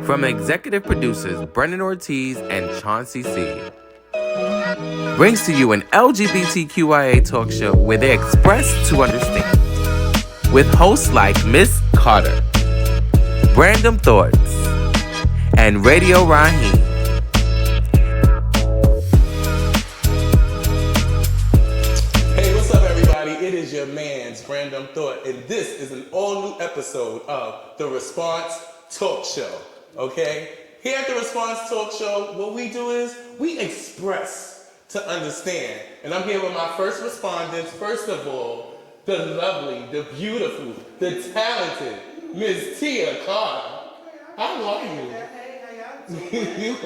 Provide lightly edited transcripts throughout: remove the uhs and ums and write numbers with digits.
From executive producers Brennan Ortiz and Chauncey C. Brings to you an LGBTQIA talk show where they express to understand. With hosts like Miss Carter, Random Thoughts, and Radio Raheem. Hey, what's up, everybody? It is your man's Random Thought, and this is an all-new episode of the Response Talk Show. Okay? Here at the Response Talk Show, what we do is we express to understand. And I'm here with my first respondents. First of all, the lovely, the beautiful, the talented Ms. Tia Carter. How are you? Hey, how y'all doing?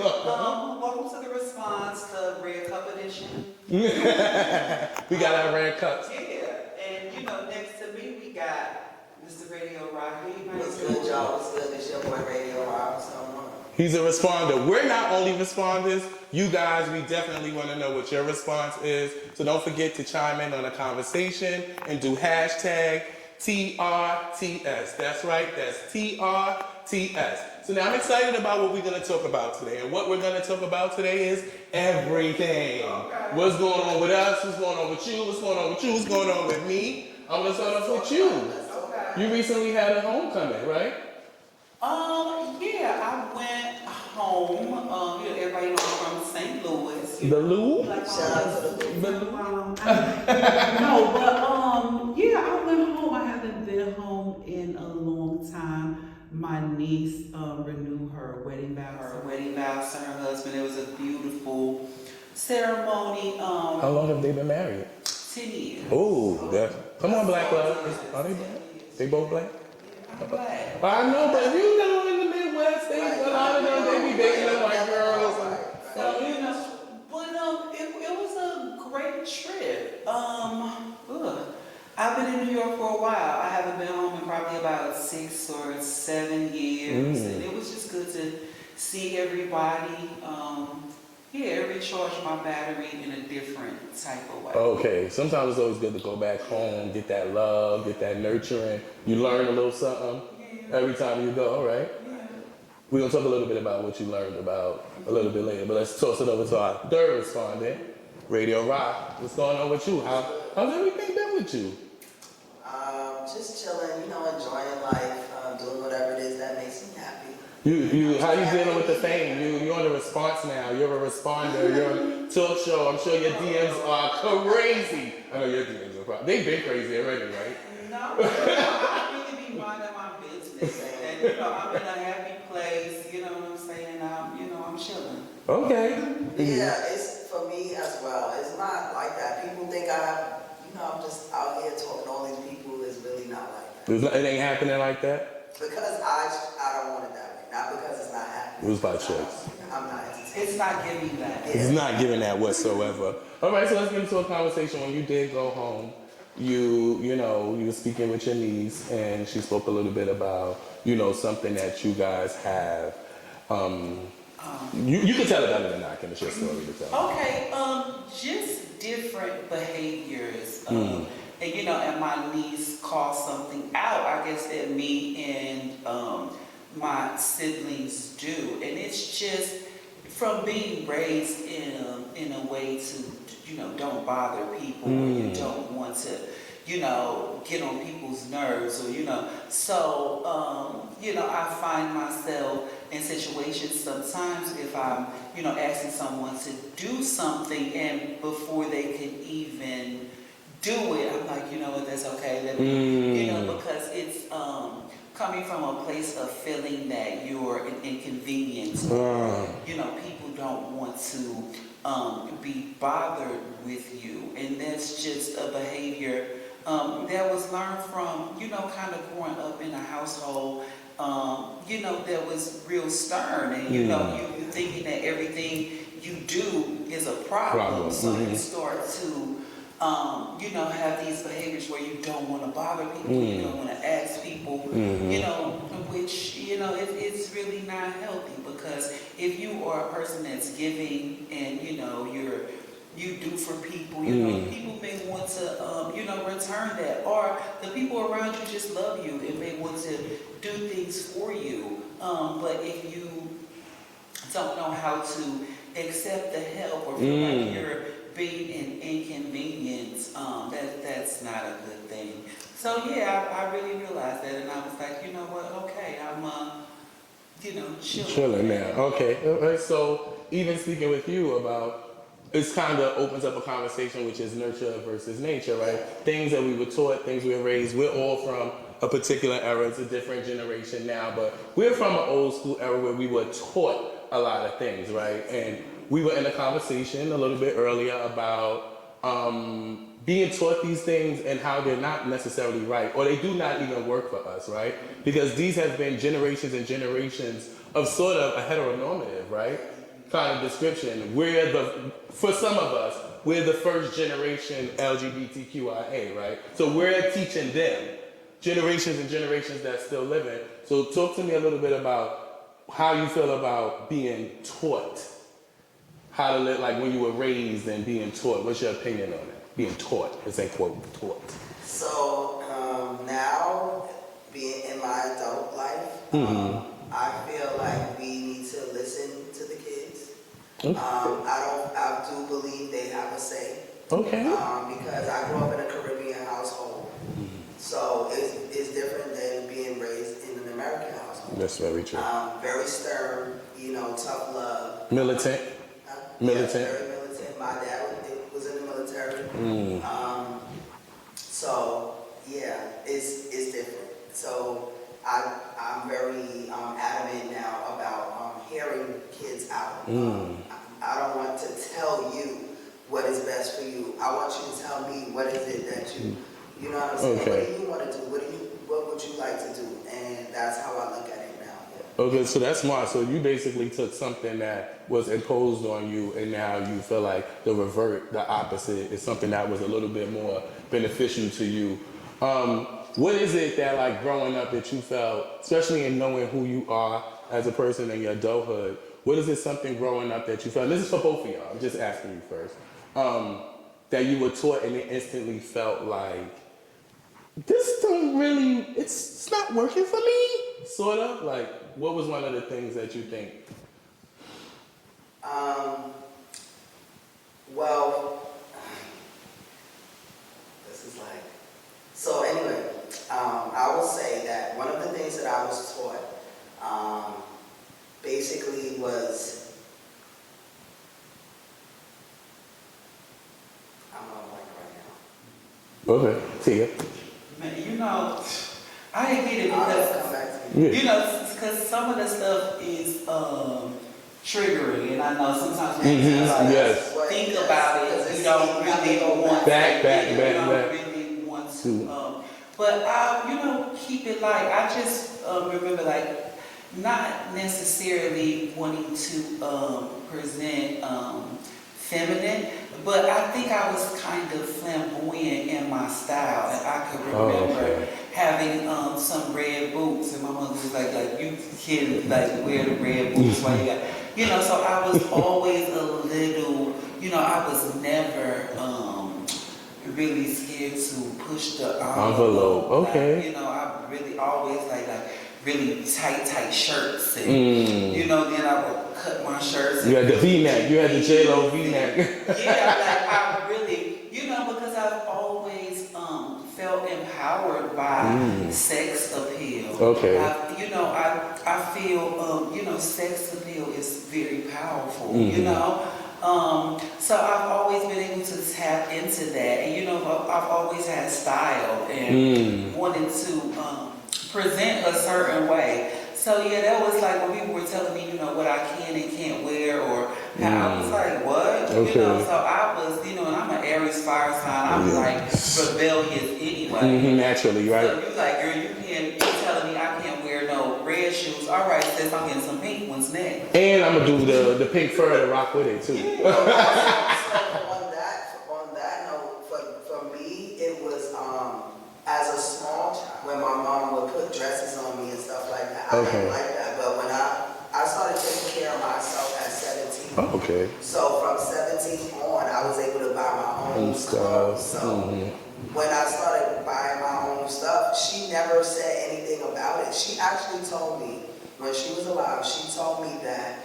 Welcome to the Response, the Red Cup edition. We got our red cups. Yeah, and next to me we got Mr. Radio Raheem. What's good, y'all? What's good? It's your boy Radio Rob. What's going on? He's a responder. We're not only responders. You guys, we definitely want to know what your response is. So don't forget to chime in on the conversation and do hashtag TRTS. That's right. That's TRTS. So now I'm excited about what we're going to talk about today. And what we're going to talk about today is everything. Okay. What's going on with us? What's going on with you? What's going on with you? What's going on with me? I'm going to start off with you. Okay. You recently had a homecoming, right? Yeah, I went home. Everybody knows I'm from St. Louis. The Lou? Like Shout out to the The Lou? No, but yeah, I went home. I haven't been home in a long time. My niece renewed her wedding vows to her husband. It was a beautiful ceremony. How long have they been married? 10 years. Oh, come on, black love. Are they black? They both black? I'm glad. I know, but you know in the Midwest, a lot of them, they be dating them white girls. So, but it was a great trip. I've been in New York for a while. I haven't been home in probably about 6 or 7 years, and it was just good to see everybody. Recharge my battery in a different type of way. Okay, sometimes it's always good to go back home, get that love, get that nurturing. You learn a little something every time you go, right? Yeah. We're going to talk a little bit about what you learned about a little bit later, but let's toss it over to our third respondent, Radio Rock. What's going on with you? How's everything been with you? Just chilling, enjoying life, doing whatever it is that makes me happy. How you dealing with the fame? You're on the response now. You're a responder. You're on talk show. I'm sure your DMs are crazy. I know your DMs are probably. They've been crazy already, right? No, I really be minding my business, and I'm in a happy place. You know what I'm saying? I'm chilling. Okay. Yeah, it's for me as well. It's not like that. People think I'm just out here talking to all these people. It's really not like that. It ain't happening like that? Because I don't want it that way. Not because it's not happening. It was by choice. I'm not entertained. It's not giving that. It's not giving that whatsoever. All right, so let's get into a conversation. When you did go home, you were speaking with your niece, and she spoke a little bit about, something that you guys have. You can tell it better than I can. It's your story to tell. Okay, just different behaviors. And my niece called something out, I guess, that me and my siblings do. And it's just from being raised in a way to, don't bother people, or you don't want to, get on people's nerves, or, So, I find myself in situations sometimes if I'm, asking someone to do something, and before they can even do it, I'm like, what, that's okay. Let me, because it's coming from a place of feeling that you're an inconvenience. People don't want to be bothered with you, and that's just a behavior that was learned from, kind of growing up in a household, that was real stern, and you thinking that everything you do is a problem. So you start to have these behaviors where you don't want to bother people, you don't want to ask people, which, it's really not healthy, because if you are a person that's giving and, you do for people, people may want to, return that, or the people around you just love you and may want to do things for you. But if you don't know how to accept the help or feel like you're being an inconvenience. That's not a good thing. So yeah, I really realized that, and I was like, you know what? Okay, I'm chilling Chilling now. Okay. All right. So even speaking with you about, it's kind of opens up a conversation which is nurture versus nature, right? Things that we were taught, things we were raised. We're all from a particular era. It's a different generation now, but we're from an old school era where we were taught a lot of things, right? And we were in a conversation a little bit earlier about being taught these things and how they're not necessarily right, or they do not even work for us, right? Because these have been generations and generations of sort of a heteronormative, right? Kind of description. For some of us, we're the first generation LGBTQIA, right? So we're teaching them, generations and generations that's still living. So talk to me a little bit about how you feel about being taught, how to live, like when you were raised and being taught. What's your opinion on it? Being taught, it's a quote, taught. So now, being in my adult life, I feel like we need to listen to the kids. I do believe they have a say. Okay. Because I grew up in a Caribbean household, so it's different than being raised in an American household. That's very true. Very stern, tough love. Militant. Yes, very militant. My dad was in the military. So yeah, it's different. So I'm very adamant now about hearing kids out. I don't want to tell you what is best for you. I want you to tell me what is it that you know what I'm saying? Okay. What do you want to do? What would you like to do? And that's how I look at it now. Okay, so that's smart. So you basically took something that was imposed on you, and now you feel like the opposite, is something that was a little bit more beneficial to you. What is it that, like, growing up that you felt, especially in knowing who you are as a person in your adulthood, what is it something growing up that you felt, and this is for both of y'all, I'm just asking you first, that you were taught and it instantly felt like, this don't really, it's not working for me, sort of? Like, what was one of the things that you think? Well, this is like, so anyway, I will say that one of the things that I was taught basically was, I'm on mic right now. Okay, Tia. Man, I get it because, Come back to you. because some of the stuff is triggering, and I know sometimes when you Yes. think about it, you don't really want really want to. But I, keep it light. I just remember, like, not necessarily wanting to present feminine, but I think I was kind of flamboyant in my style, and I could remember having some red boots, and my mother was like you can wear the red boots while you got, so I was always a little, I was never really scared to push the envelope. Okay. I really always like really tight shirts, and then I would cut my shirts. You had the V-neck. You had the J-Lo V-neck. Yeah, I really, because I've always felt empowered by sex appeal. Okay. I feel, sex appeal is very powerful, so I've always been able to tap into that, and I've always had style and wanted to present a certain way. So yeah, that was like when people were telling me, what I can and can't wear, or I was like, what? Okay. So I was, and I'm an Aries fire sign. I'm like rebellious anyway. Naturally, right? So you like, girl, you're telling me I can't wear no red shoes. All right, sis, I'm getting some pink ones next. And I'm gonna do the pink fur to rock with it too. So on that note, for me, it was as a small child, when my mom would put dresses on me and stuff like that. I didn't like that, but when I started taking care of myself at 17. Okay. So from 17 on, I was able to buy my own stuff. clothes. So when I started buying my own stuff, she never said anything about it. She actually told me, when she was alive, she told me that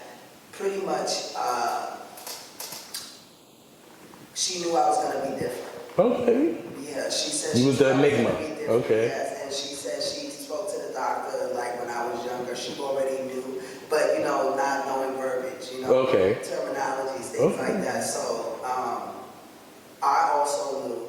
pretty much, she knew I was gonna be different. Okay. Yeah, she said You she was the thought I was enigma. gonna be different. Okay. Yes, and she said she spoke to the doctor like when I was younger. She already knew, but you know, not knowing verbiage, you know, Okay. terminologies, things like that. So I also knew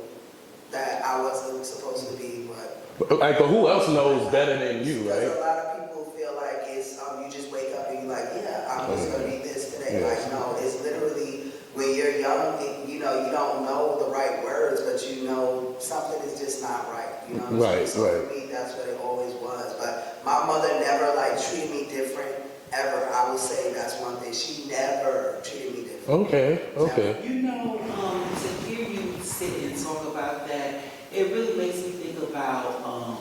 that I wasn't supposed to be what. Like, but who else knows better than you, Because right? a lot of people feel like it's you just wake up and you're like, yeah, I'm just gonna be this today. Yes. Like no, it's literally when you're young, you know, you don't know the right words, but you know something is just not right. You know what I'm saying? So for me, that's what it always was. But my mother never like treated me different ever. I would say that's one thing. She never treated me different. Okay. You know, to hear you sit and talk about that, it really makes me think about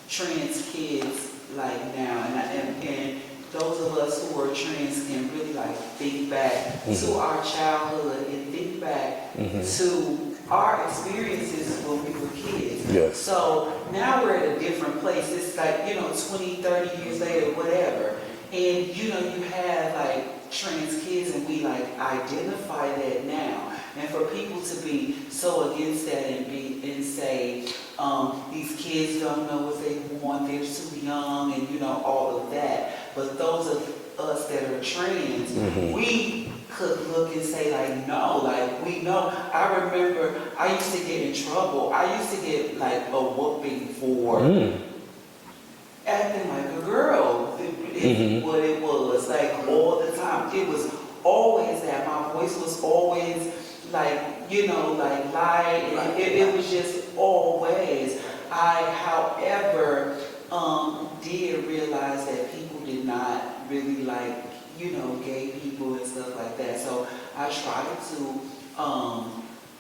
trans kids like now, and those of us who are trans can really like think back to our childhood and think back to our experiences when we were kids. Yes. So now we're at a different place. It's like, 20, 30 years later, whatever. And you have like trans kids and we like identify that now. And for people to be so against that and say, these kids don't know what they want, they're too young, and all of that. But those of us that are trans, we could look and say like, no, like we know. I remember I used to get in trouble. I used to get like a whooping for acting like a girl. Is what it was, like all the time. It was always that. My voice was always like, like light, and it was just always. I, however, did realize that people did not really like, gay people and stuff like that. So I tried to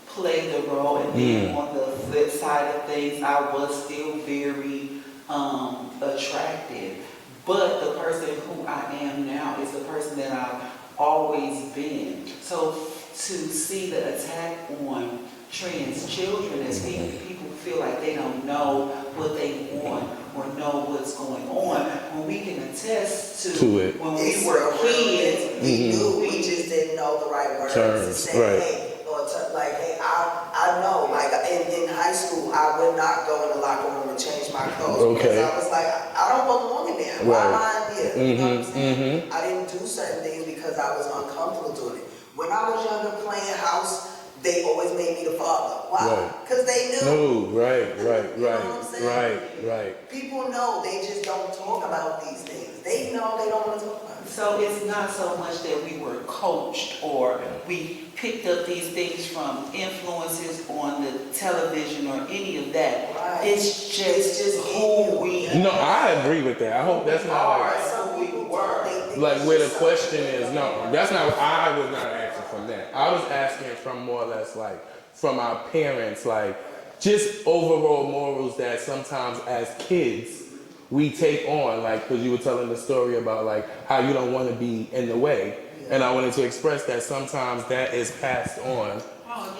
play the role, and then on the flip side of things, I was still very attractive. But the person who I am now is the person that I've always been. So to see the attack on trans children as people feel like they don't know what they want or know what's going on, when we can attest to it. When we were kids, we knew, we just didn't know the right words to say, hey, or like, hey, I know, like in high school, I would not go in the locker room and change my clothes because I was like, I don't belong in there. Why am I in here? You know what I'm saying? I didn't do certain things because I was uncomfortable doing it. When I was younger playing house, they always made me the father. Why? Because they knew. Right. You know what I'm saying? Right. People know, they just don't talk about these things. They know they don't want to talk about it. So it's not so much that we were coached or we picked up these things from influences on the television or any of that. Right. It's just who we No, I agree with that. I hope that's not like, Some people were. like where the question is. No, that's not what I was not asking from that. I was asking from more or less like from our parents, like just overall morals that sometimes as kids we take on, like, because you were telling the story about like how you don't want to be in the way, and I wanted to express that sometimes that is passed on,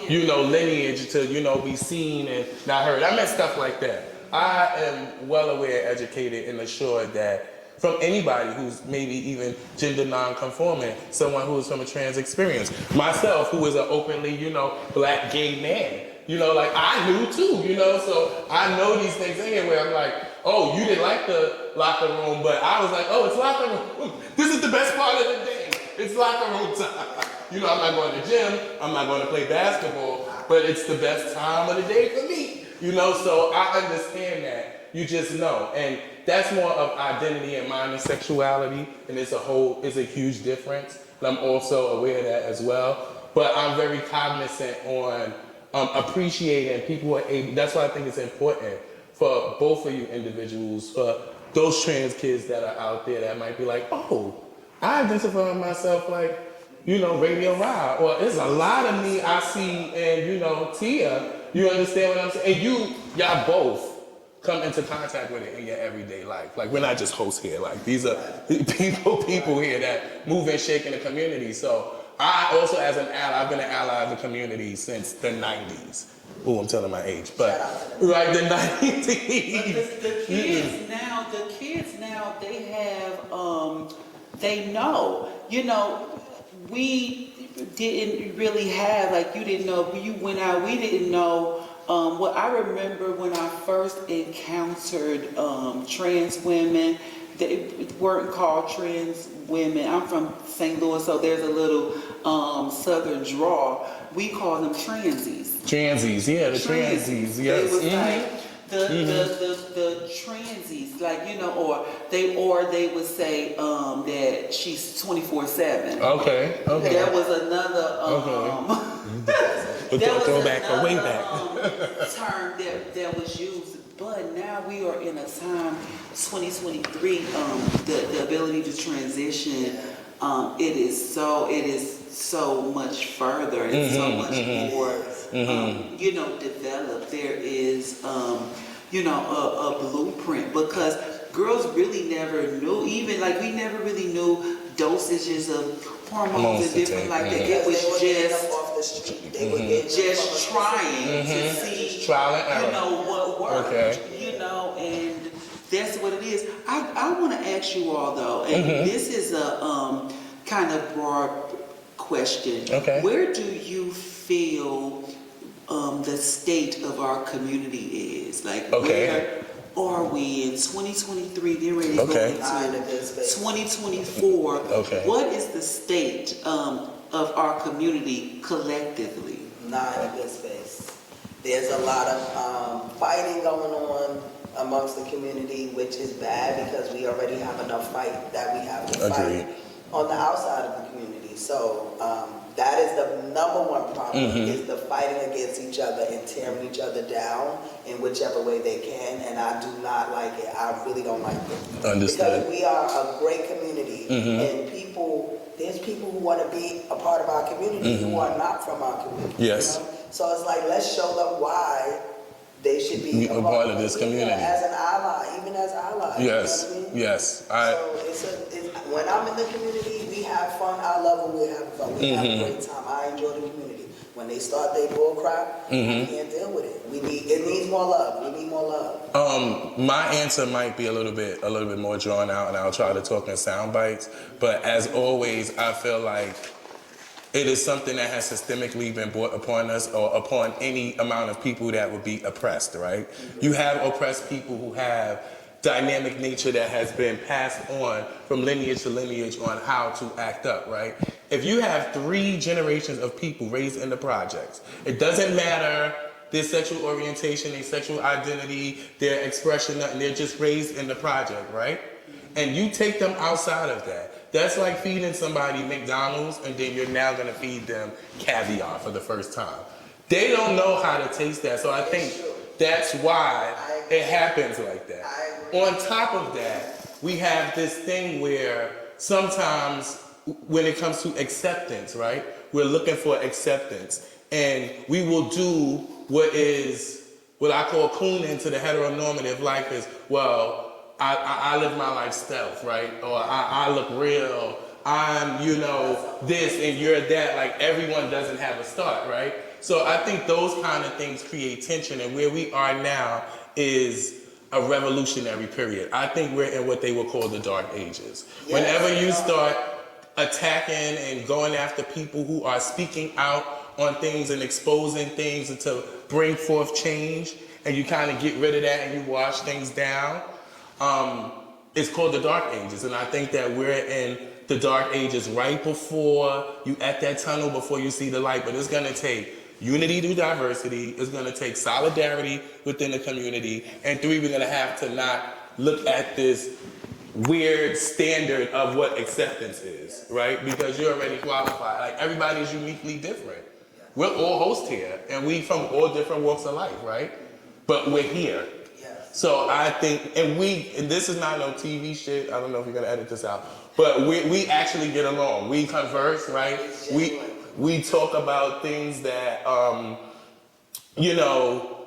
lineage to be seen and not heard. I meant stuff like that. I am well aware, educated, and assured that from anybody who's maybe even gender non-conforming, someone who is from a trans experience, myself who is an openly black gay man. Like I knew too, so I know these things anyway. I'm like, oh, you didn't like the locker room, but I was like, oh, it's locker room. This is the best part of the day. It's locker room time. I'm not going to the gym. I'm not going to play basketball, but it's the best time of the day for me. So I understand that. You just know. And that's more of identity and mind and sexuality, and it's a huge difference. And I'm also aware of that as well. But I'm very cognizant on appreciating people are able. That's why I think it's important for both of you individuals, for those trans kids that are out there that might be like, oh, I identify myself like, Radio Rod, or there's a lot of me I see in, Tia. You understand what I'm saying? And y'all both come into contact with it in your everyday life. Like, we're not just hosts here. Like, these are people here that move and shake in the community. So I also, as an ally, I've been an ally of the community since the 90s. Oh, I'm telling my age, but like the 90s. The kids now, they have, they know. we didn't really have, like, you didn't know, when you went out, we didn't know. What I remember when I first encountered trans women, they weren't called trans women. I'm from St. Louis, so there's a little southern drawl. We call them transies. Transies, yeah, the transies, yes. It was like the transies, like, you know, or they would say that she's 24/7. Okay. There was another Throw back or way back. term that was used, but now we are in a time, 2023, the ability to transition, it is so much further and so much more, you know, developed. There is, you know, a blueprint, because girls really never knew, even like we never really knew dosages of hormones and different like that. It was just trying to see, trial and error. you know, what worked, Okay. you know, and that's what it is. I want to ask you all though, and this is a kind of broad question. Okay. Where do you feel the state of our community is? Like, where are we in 2023? They're ready to go into 2024. What is the state of our community collectively? Not in a good space. There's a lot of fighting going on amongst the community, which is bad because we already have enough fight that we have to fight on the outside of the community. So that is the number one problem, is the fighting against each other and tearing each other down in whichever way they can, and I do not like it. I really don't like it. Understood. Because we are a great community, and there's people who want to be a part of our community who are not from our community. Yes. You know? So it's like, let's show them why they should be a part of this community. As an ally, even as allies. Yes, you know what I mean? yes. So when I'm in the community, we have fun. I love when we have fun. We have a great time. I enjoy the community. When they start their bull crap, I can't deal with it. It needs more love. We need more love. My answer might be a little bit more drawn out, and I'll try to talk in sound bites. But as always, I feel like it is something that has systemically been brought upon us, or upon any amount of people that would be oppressed, right? You have oppressed people who have dynamic nature that has been passed on from lineage to lineage on how to act up, right? If you have 3 generations of people raised in the projects, it doesn't matter their sexual orientation, their sexual identity, their expression, nothing, they're just raised in the project, right? And you take them outside of that. That's like feeding somebody McDonald's and then you're now gonna feed them caviar for the first time. They don't know how to taste that, so I think that's why it happens like that. On top of that, we have this thing where sometimes when it comes to acceptance, right? We're looking for acceptance, and we will do what I call cooning to the heteronormative life is, well, I live my life stealth, right? Or I look real, I'm, you know, this and you're that, like everyone doesn't have a start, right? So I think those kind of things create tension, and where we are now is a revolutionary period. I think we're in what they would call the dark ages. Yes. Whenever you start attacking and going after people who are speaking out on things and exposing things and to bring forth change, and you kind of get rid of that and you wash things down, it's called the dark ages. And I think that we're in the dark ages right before you at that tunnel, before you see the light. But it's gonna take unity through diversity, it's gonna take solidarity within the community, and 3, we're gonna have to not look at this weird standard of what acceptance is, right? Because you're already qualified. Like, everybody's uniquely different. We're all hosts here, and we from all different walks of life, right? But we're here. So I think, and this is not no TV shit, I don't know if you're gonna edit this out, but we actually get along. We converse, right? We talk about things that, you know,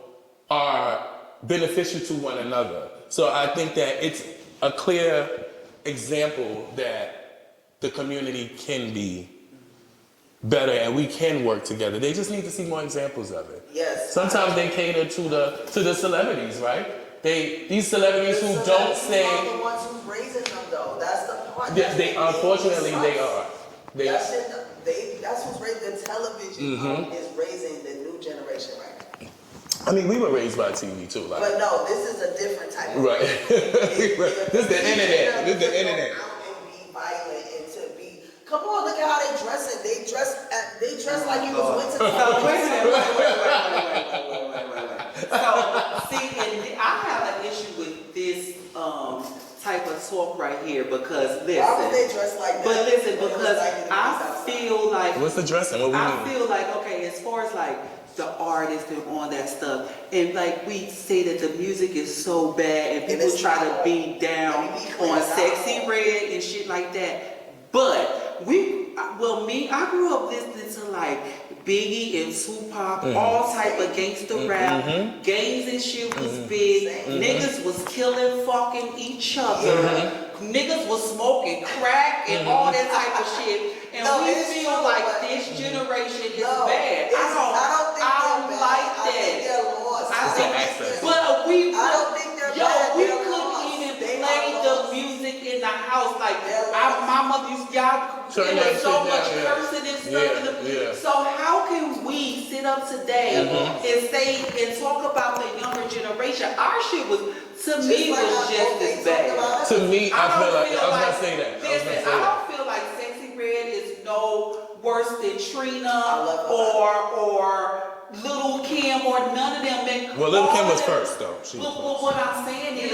are beneficial to one another. So I think that it's a clear example that the community can be better and we can work together. They just need to see more examples of it. Yes. Sometimes they cater to the celebrities, right? These celebrities who don't say. Are the ones who's raising them, though. That's the part. Unfortunately, they are. that's who's raising the television is raising the new generation right now. I mean, we were raised by TV too, like. But no, this is a different type of Right. This is the internet. This is the internet. Out and be violent and to be. Come on, look at how they dressing. They dress like you was went to. So wait. So see, and I have an issue with this type of talk right here because listen. Why would they dress like that? But listen, because I feel like. What's the dressing? What we I mean? feel like okay, as far as like the artists and all that stuff, and like we say that the music is so bad, and people try to be down on Sexy Red and shit like that. But I grew up listening to like Biggie and Tupac, all type of gangster rap, gangs and shit was big. Niggas was killing fucking each other. Niggas was smoking crack and all that type of shit. And we feel like this generation is bad. I don't like that. But we couldn't even play the music in the house. Like my mother used there was so much cursing and stuff. So how can we sit up today and say and talk about the younger generation? Our shit was just as bad. To me, I feel like I was gonna say that. Listen, I don't feel like Sexy Red is no worse than Trina or Little Kim or none of them. Well, Little Kim was first though. Well, what I'm saying is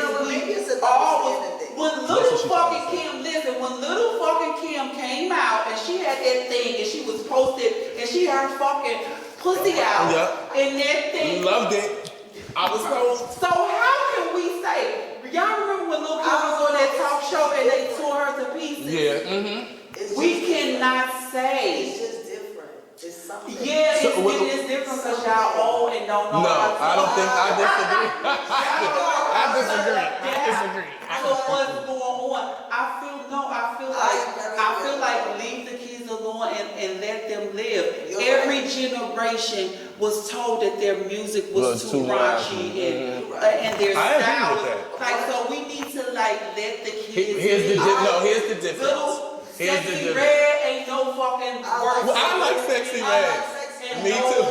when Little fucking Kim came out and she had that thing and she was posted and she had her fucking pussy out and that thing. Loved it. I was told. So how can we say? Y'all remember when Lil Kim was on that talk show and they tore her to pieces? Yeah. We cannot say. It's just different. It's something. Yeah, it is different because y'all old and don't know. No, I don't think I disagree. I disagree. So what's going on? I feel like leave the kids alone and let them live. Every generation was told that their music was too raunchy and their style was like. So we need to like let the kids. Here's the difference. Sexy Red ain't no fucking work. I like Sexy Red. Me too.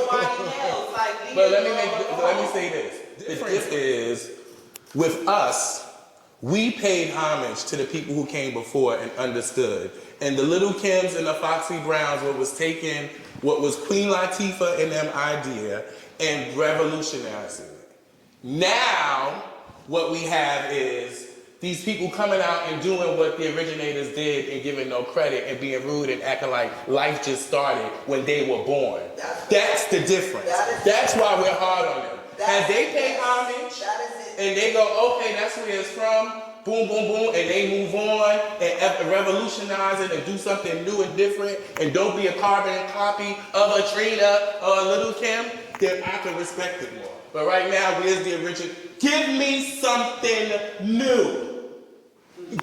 But let me say this. The difference is with us. We paid homage to the people who came before and understood. And the Little Kims and the Foxy Browns, what was Queen Latifah and them idea and revolutionizing it. Now, what we have is these people coming out and doing what the originators did and giving no credit and being rude and acting like life just started when they were born. That's the difference. That's why we're hard on them. As they pay homage, and they go, okay, that's where it's from, boom, boom, boom, and they move on and revolutionize it and do something new and different, and don't be a carbon copy of a Trina or a Little Kim, then I can respect it more. But right now, where's the original? Give me something new.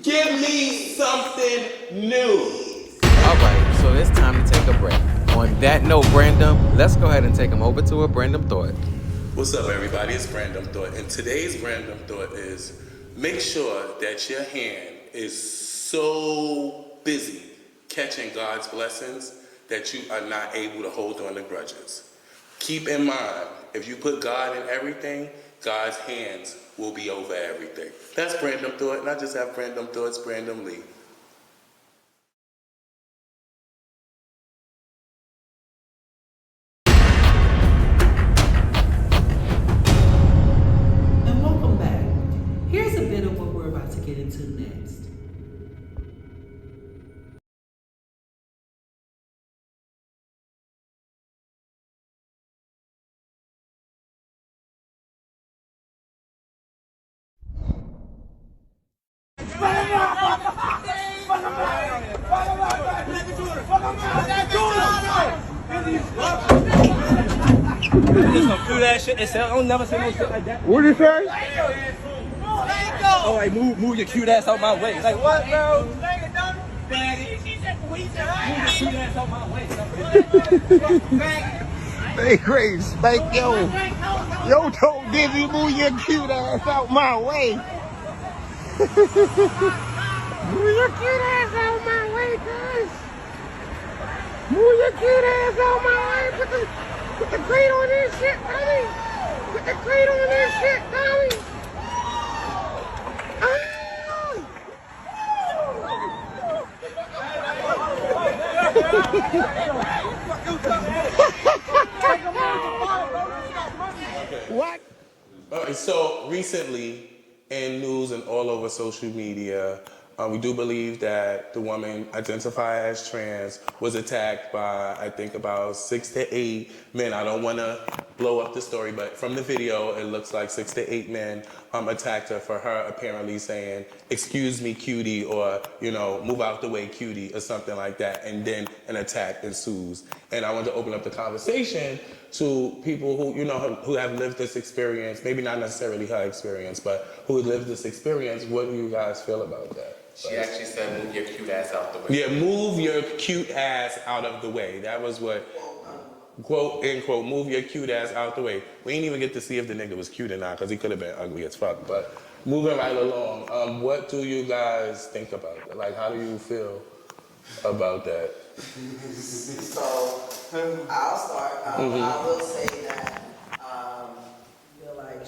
Give me something new. All right, so it's time to take a break. On that note, Brandon, let's go ahead and take him over to a Brandon Thought. What's up, everybody? It's Brandon Thought, and today's Brandon Thought is make sure that your hand is so busy catching God's blessings that you are not able to hold on to grudges. Keep in mind, if you put God in everything, God's hands will be over everything. That's Brandon Thought, and I just have Brandon Thoughts, Brandon Lee. Get into next. What did you say? Oh, like move your cute ass out my way. Like what, bro? Move your cute ass out my way. Hey, Grace, spank yo told Dizzy move your cute ass out my way. Move your cute ass out my way, guys. Move cute ass on my way. Put the crate on this shit, Tommy. Put the crate on this shit, Tommy. What? So recently, in news and all over social media, we do believe that the woman identified as trans was attacked by, I think, about 6 to 8 men. I don't want to blow up the story, but from the video, it looks like 6 to 8 men attacked her for her apparently saying, "Excuse me, cutie," or, "Move out the way, cutie," or something like that. And then an attack ensues. And I want to open up the conversation to people who, who have lived this experience, maybe not necessarily her experience, but who lived this experience. What do you guys feel about that? She actually said, "Move your cute ass out the way." Yeah, move your cute ass out of the way. That was what, quote, end quote, move your cute ass out the way. We didn't even get to see if the nigga was cute or not, because he could have been ugly as fuck. But moving right along, what do you guys think about that? Like, how do you feel about that? So, I'll start. I will say that I feel like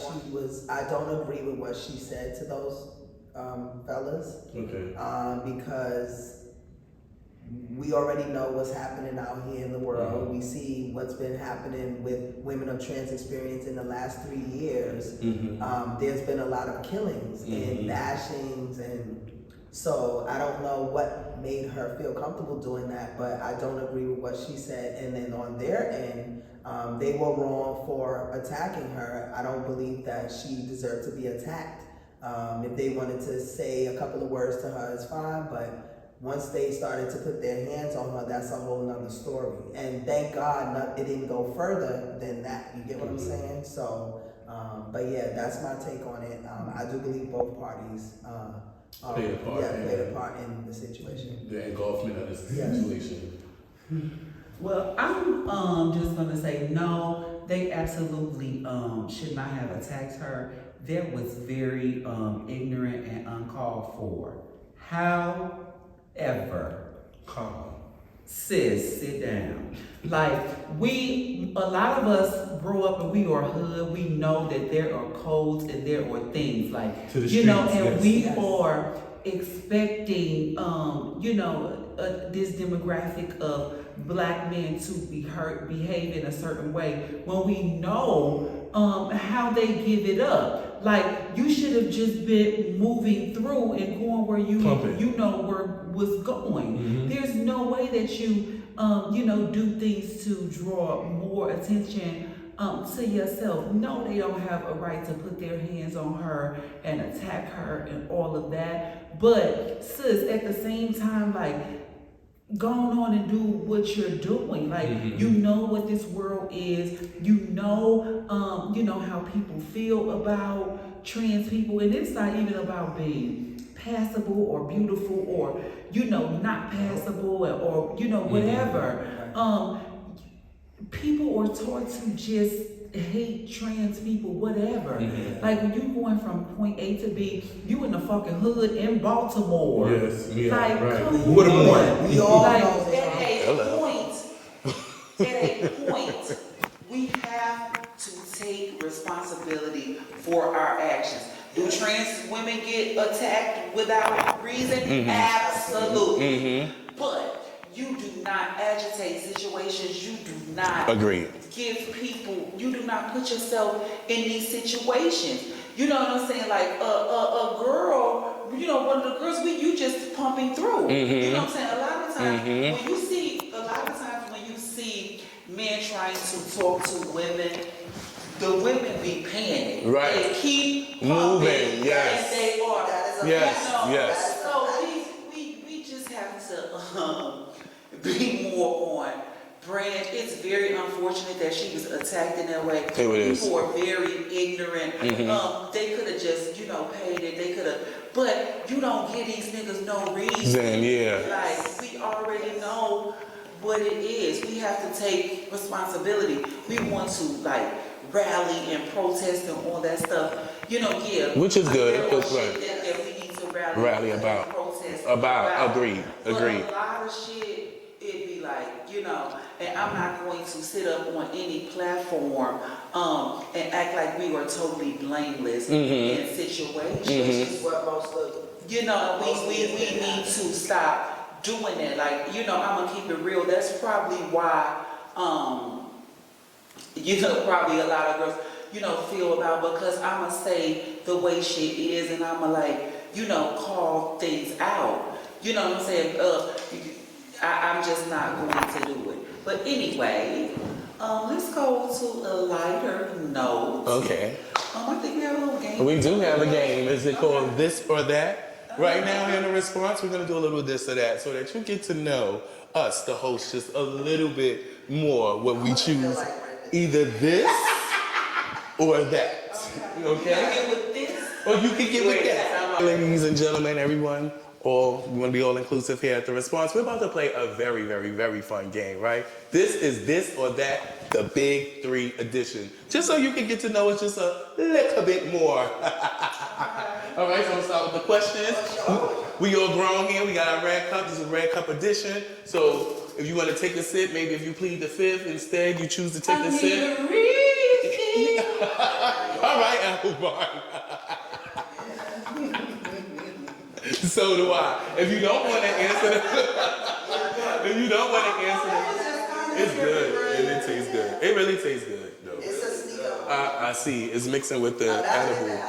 I don't agree with what she said to those fellas. Okay. Because we already know what's happening out here in the world. We see what's been happening with women of trans experience in the last 3 years. There's been a lot of killings and bashings, and so I don't know what made her feel comfortable doing that, but I don't agree with what she said. And then on their end, they were wrong for attacking her. I don't believe that she deserved to be attacked. If they wanted to say a couple of words to her, it's fine, but once they started to put their hands on her, that's a whole nother story. And thank God it didn't go further than that. You get what I'm saying? So, but yeah, that's my take on it. I do believe both parties played a part in the situation. The engulfment of this situation. Well, I'm just gonna say no. They absolutely should not have attacked her. That was very ignorant and uncalled for. However, sis, sit down. Like a lot of us grow up and we are hood. We know that there are codes and there are things like we are expecting this demographic of Black men to behave in a certain way when we know how they give it up. Like you should have just been moving through and going where where was going. There's no way that you do things to draw more attention to yourself. No, they don't have a right to put their hands on her and attack her and all of that. But sis, at the same time, like, go on and do what you're doing. Like, you know what this world is. You know how people feel about trans people. And it's not even about being passable or beautiful or, not passable or whatever. People are taught to just hate trans people, whatever. Like when you going from point A to B, you in the fucking hood in Baltimore. Yes, yeah, like, right. Come What on. We all like, know that. At a point, we have to take responsibility for our actions. Do trans women get attacked without reason? Absolutely. But you do not agitate situations. You do not give people, you do not put yourself in these situations. You know what I'm saying? Like a girl, one of the girls, you just pumping through. You know what I'm saying? A lot of times when you see men trying to talk to women, the women be panicked. Right. They keep moving. Yes. And they are. Yes. So we just have to be more on brand. It's very unfortunate that she was attacked in that way. People are very ignorant. They could have just, paid it. They could have, but you don't give these niggas no reason. Like, we already know what it is. We have to take responsibility. We want to, rally and protest and all that stuff. Which is good. That's right. That we need to rally about. And protest Agreed. But a lot of shit, it be like, and I'm not going to sit up on any platform and act like we are totally blameless in situations. Which is what most of We need to stop doing that. Like, I'm gonna keep it real. That's probably why, probably a lot of girls, feel about, because I'ma say the way shit is, and I'ma call things out. You know what I'm saying? I'm just not going to do it. But anyway, let's go to a lighter note. Okay. I think we have a little game. We do have a game. Is it called This or That? Right now in the response, we're going to do a little this or that so that you get to know us, the host, just a little bit more what we choose. Either this or that. Okay? You can get with this. Or you can get with that. Ladies and gentlemen, everyone, we want to be all inclusive here at the response. We're about to play a very, very, very fun game, right? This is This or That, the Big 3 edition. Just so you can get to know us just a little bit more. All right, so I'm going to start with the questions. We all grown here. We got our red cup. This is a red cup edition. So if you want to take a sip, maybe if you plead the fifth, instead you choose to take a sip. All right, Applebar. So do I. If you don't want to answer it's good. And it tastes good. It really tastes good, though. It's a sneaker. I see. It's mixing with the edible.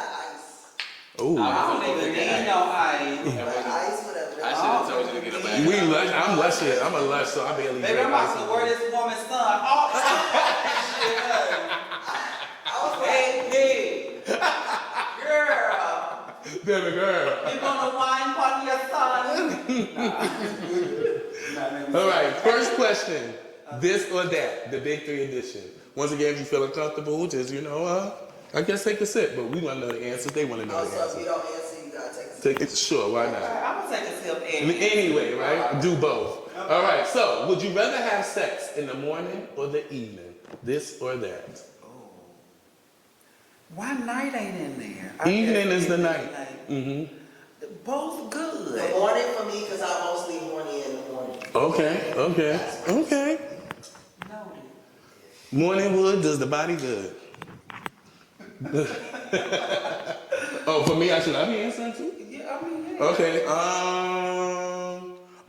Ooh. I don't even need no ice. Ice, whatever. I should have told you to get a bag. I'm luscious. I'm a lush, so I barely Baby, drink I'm ice. about to wear this woman's son. Oh, hey, girl. Baby girl. You gonna wine on your son? All right, first question. This or that, the Big 3 edition. Once again, if you feel uncomfortable, just, I guess take a sip, but we want to know the answers. They want to know the Also, if you answers. don't answer, you gotta take a Take it, sure, why not? I'm gonna take a sip Anyway, right? Do both. All right, so would you rather have sex in the morning or the evening? This or that? Why night ain't in there? Evening is the night. Mm-hmm. Both good. The morning for me, because I'm mostly horny in the morning. Okay. Morning wood does the body good. Oh, for me, should I be answering too? Yeah, I mean, yeah. Okay,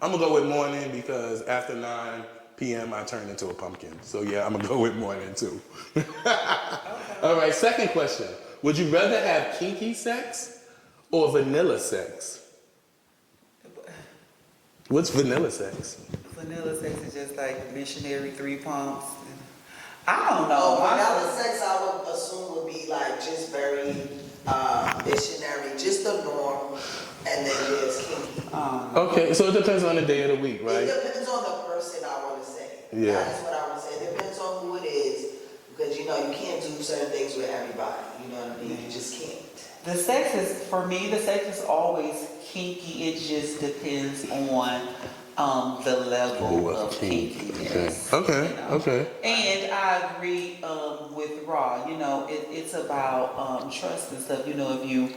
I'm gonna go with morning because after 9 p.m. I turn into a pumpkin. So yeah, I'm gonna go with morning too. All right, second question. Would you rather have kinky sex or vanilla sex? What's vanilla sex? Vanilla sex is just like missionary 3 pumps. I don't know. Vanilla sex, I would assume would be like just very missionary, just the norm, and then there's kinky. Okay, so it depends on the day of the week, right? It depends on the person, I want to say. Yeah. That's what I want to say. It depends on who it is, because you can't do certain things with everybody. You know what I mean? You just can't. The sex is always kinky. It just depends on the level of kinkiness. Okay. And I agree with Raw. It's about trust and stuff. If you,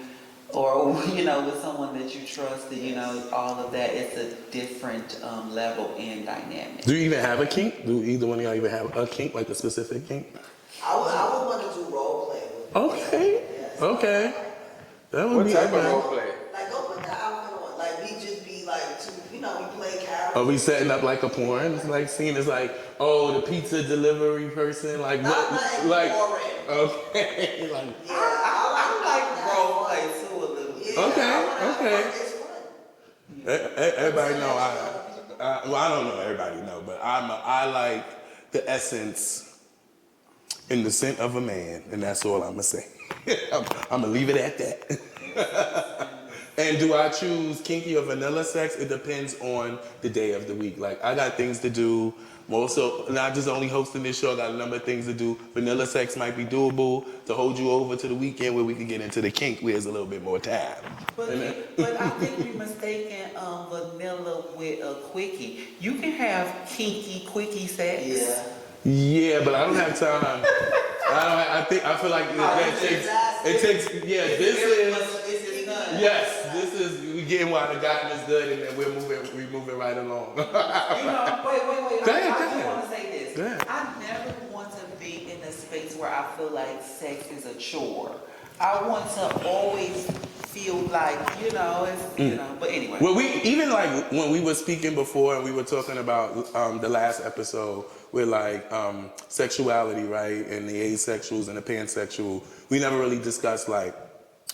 or with someone that you trust, and all of that. It's a different level and dynamic. Do you even have a kink? Do either one of y'all even have a kink, like a specific kink? I would want to do role play with Okay. Yes. Okay. That would What be type of okay. role play? Like, go put the outfit on. Like, we just be like, we play characters. Are we setting up like a porn? It's like scene is like, the pizza delivery person, like Not what? nothing Like boring. okay, like I like role play too a little bit. Yeah, Okay. It's fun. everybody know I don't know everybody know, but I like the essence and the scent of a man, and that's all I'm gonna say. I'm gonna leave it at that. And do I choose kinky or vanilla sex? It depends on the day of the week. Like, I got things to do. I'm also not just only hosting this show, I got a number of things to do. Vanilla sex might be doable to hold you over to the weekend where we can get into the kink where there's a little bit more time. But I think we're mistaken vanilla with a quickie. You can have kinky quickie sex. Yeah. Yeah, but I don't have time. I feel like it takes. Yeah, this is we getting while the gotten is good, and then we're moving right along. Wait. feel like sex is a chore. I want to always feel like, but anyway. Well, we even like when we were speaking before and we were talking about the last episode with like sexuality, right, and the asexuals and the pansexual. We never really discussed like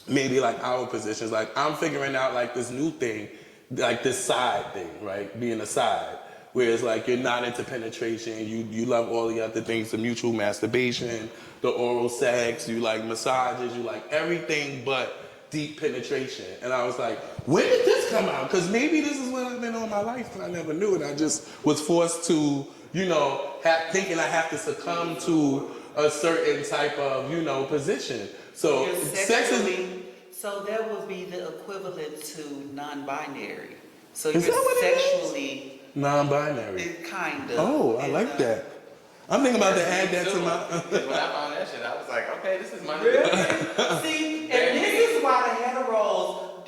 maybe like our positions. Like I'm figuring out like this new thing, like this side thing, right, being a side. Whereas like you're not into penetration, you love all the other things, the mutual masturbation, the oral sex, you like massages, you like everything but deep penetration. And I was like, when did this come out? Because maybe this is what I've been all my life, but I never knew it. I just was forced to, thinking I have to succumb to a certain type of, position. So sex is... So that would be the equivalent to non-binary. So Is you're that what it is? sexually... Non-binary. Kind of. Oh, I like that. I'm thinking about to add that to my... When I found that shit, I was like, okay, this is my... See, and this is why the heteros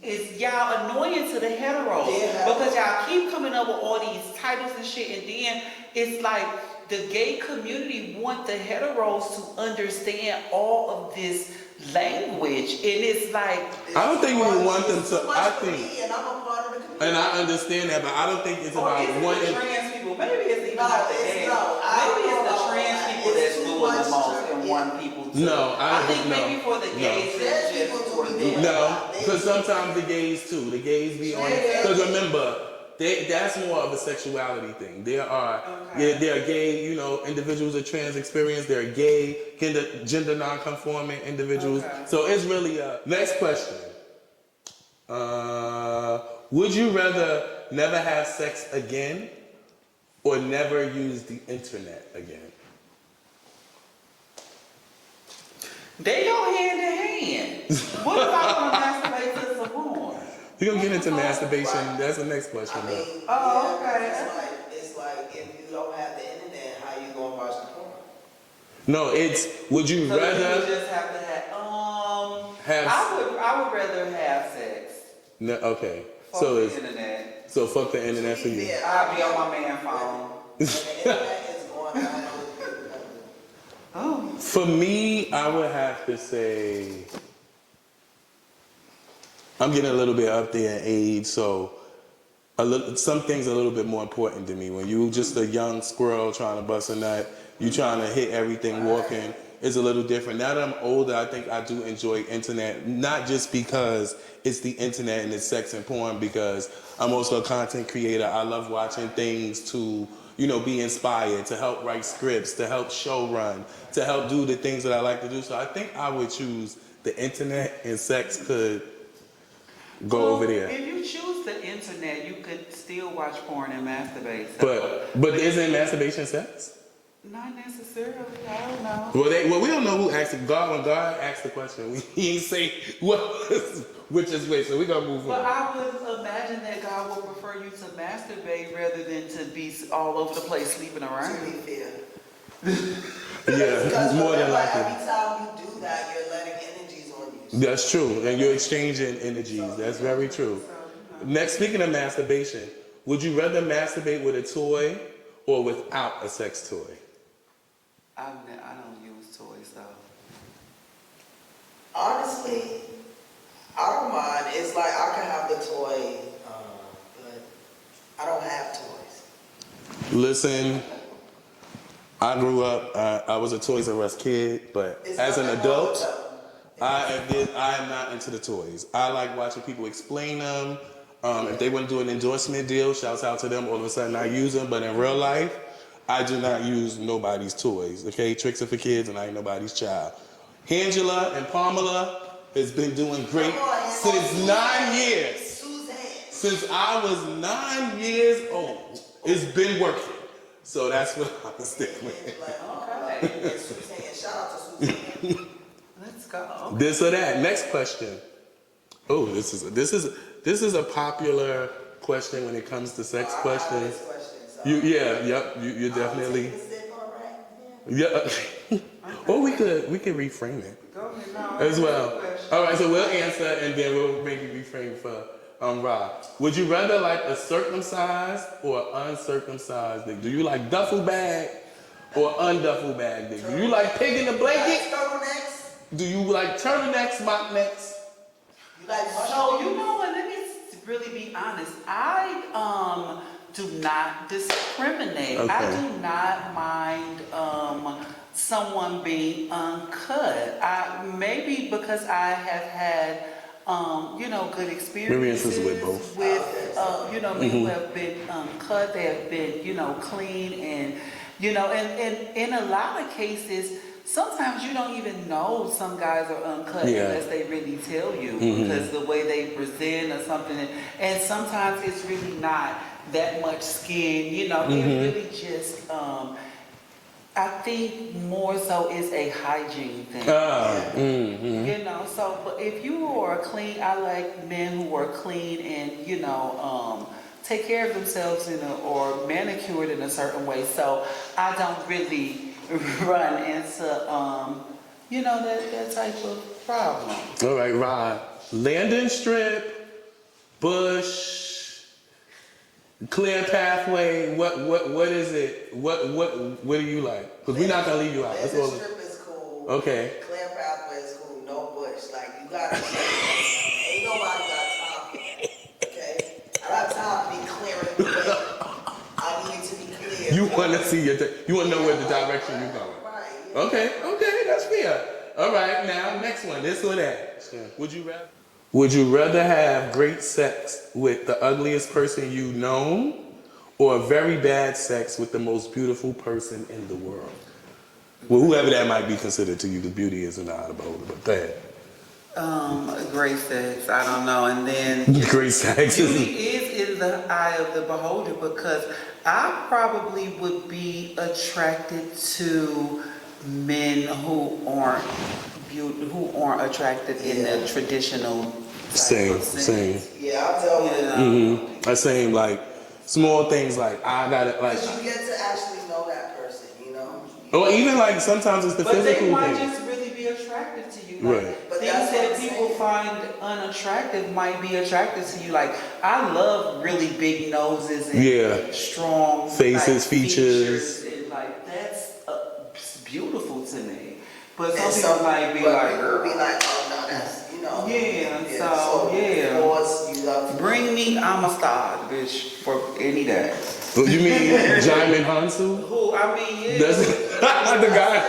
is y'all annoying to the heteros. Because y'all keep coming up with all these titles and shit, and then it's like the gay community want the heteros to understand all of this language, and it's like... I don't think we want them to... I think... And I'm a part of the community. And I understand that, but I don't think it's about one... the trans people. Maybe it's even not the gay. No, Maybe it's the trans people that's too doing the much most to- and want people to. No, I think no, maybe for the gays, Trans it's people just do for be them. doing No, because sometimes the gays too. The gays be on... Because remember, that's more of a sexuality thing. There are gay, individuals with trans experience. There are gay, gender non-conforming individuals. Okay. So it's really a... Next question. Would you rather never have sex again or never use the internet again? They go hand in hand. What if I want to masturbate to some porn? We're going to get into masturbation. That's the next question. I though. mean, Oh, okay. It's like if you don't have the internet, how you gonna watch the porn? No, it's would you So you rather just have to have. have... I would rather have sex. No, okay. Fuck So the it's internet. so fuck the internet for you. I'll be on my man phone. When the internet is going down, Oh. For me, I would have to say I'm getting a little bit up there in age, so some things are a little bit more important to me. When you just a young squirrel trying to bust a nut, you trying to hit everything walking, it's a little different. Now that I'm older, I think I do enjoy internet, not just because it's the internet and it's sex and porn, because I'm also a content creator. I love watching things to, be inspired, to help write scripts, to help show run, to help do the things that I like to do. So I think I would choose the internet, and sex could go over there. If you choose the internet, you could still watch porn and masturbate. But isn't masturbation sex? Not necessarily. I don't know. Well, we don't know who asked it. God, when God asked the question, he ain't say which is which. So we gonna move But on. I would imagine that God would prefer you to masturbate rather than to be all over the place sleeping to around. be fair. Yeah, Because more than remember, likely. every time you do that, you're letting energies on you. That's true, and you're exchanging energies. That's very true. Next, speaking of masturbation, would you rather masturbate with a toy or without a sex toy? I don't use toys though. Honestly, I don't mind. It's like I can have the toy, but I don't have toys. Listen, I grew up, I was a Toys R Us kid, but It's as an nothing adult, wrong with I am not into the toys. I like watching people explain them. If they want to do an endorsement deal, shouts out to them, all of a sudden I use them, but in real life, I do not use nobody's toys, okay? Tricks are for kids and I ain't nobody's child. Angela and Pamela has been doing great since 9 years. Suzanne. Since I was 9 years old, it's been working. So that's what I'm gonna stick with. Okay. And Suzanne, shout out to Suzanne. Let's go. This or that. Next question. Oh, this is a popular question when it comes to sex questions. You definitely. Yeah. Or we could reframe it Go ahead. No, as well. question. All right, so we'll answer and then we'll maybe reframe for Rob. Would you rather like a circumcised or uncircumcised dick? Do you like duffel bag or unduffel bag nigga? You like pig in the blanket? Turtlenecks? Do you like turtlenecks, mock necks? You like So you know what? Let me really be honest. I do not discriminate. Okay. I do not mind someone being uncut. Maybe because I have had good experiences with both. men who have been uncut. They have been clean, and and in a lot of cases. Sometimes you don't even know some guys are uncut unless they really tell you because the way they present or something. And sometimes it's really not that much skin, It really just, I think more so is a hygiene thing. So but if you are clean, I like men who are clean and, take care of themselves or manicured in a certain way. So I don't really run into that type of problem. All right, Rod. Landing strip, bush, clear pathway. What is it? What do you like? Because we're not gonna leave you out. That's all. Landing strip is cool. Okay. Clear pathway is cool. No bush. Like you gotta. Ain't nobody got time for that. Okay. I got time to be clearing the way. I need to be clear. You want to see you want to know where the direction you're going. Right. Okay, that's fair. All right, now next one, this or that. Would you rather have great sex with the ugliest person you know, or very bad sex with the most beautiful person in the world? Well, whoever that might be considered to you, because beauty isn't out of the beholder, but go ahead. Great sex, I don't know, and then Great sex. beauty is in the eye of the beholder because I probably would be attracted to men who aren't attractive in the traditional type of sense. Same. Yeah, I'll tell you. I same like small things like I gotta like. Because you get to actually know that person, Or even like sometimes it's the But physical they might thing. just really be attracted to you. Right. But Things that's what that I'm people saying. find unattractive might be attractive to you. Like I love really big noses and strong faces, features. and like that's beautiful to me. But And some people might be like, people be like, oh no, that's Yeah, Of course, you love bring me, I'm a star, bitch, for any day. Oh, you mean Jaimin Hansu? Who, I mean, yeah. That's the guy.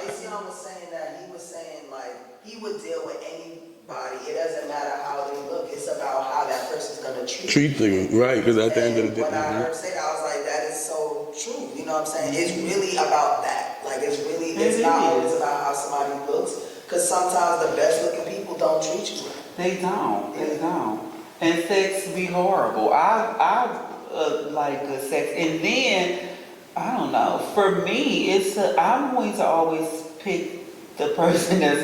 Jason was saying that he was saying like he would deal with anybody. It doesn't matter how they look. It's about how that person's gonna treat them, right? Because at the end of the day, when I heard say that, I was like, that is so true. You know what I'm saying? It's really about that. Like it's not always about how somebody looks. Because sometimes the best looking people don't treat you right. They don't. And sex be horrible. I like good sex. And then, I don't know, for me, I'm going to always pick the person that's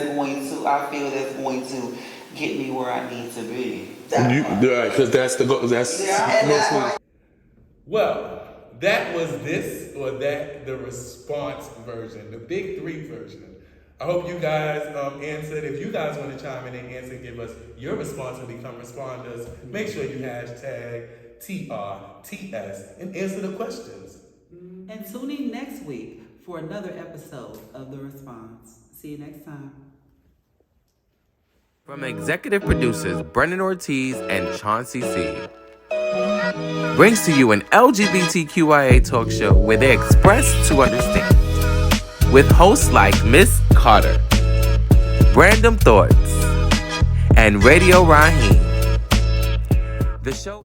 I feel that's going to get me where I need to be. Right, because that's the goal. Yeah. Well, that was this or that, the response version, the big three version. I hope you guys answered. If you guys want to chime in and answer and give us your response and become responders, make sure you hashtag TRTS and answer the questions. And tune in next week for another episode of The Response. See you next time. From executive producers Brendan Ortiz and Chauncey C. Brings to you an LGBTQIA talk show where they express to understand. With hosts like Miss Carter, Random Thoughts, and Radio Raheem. The show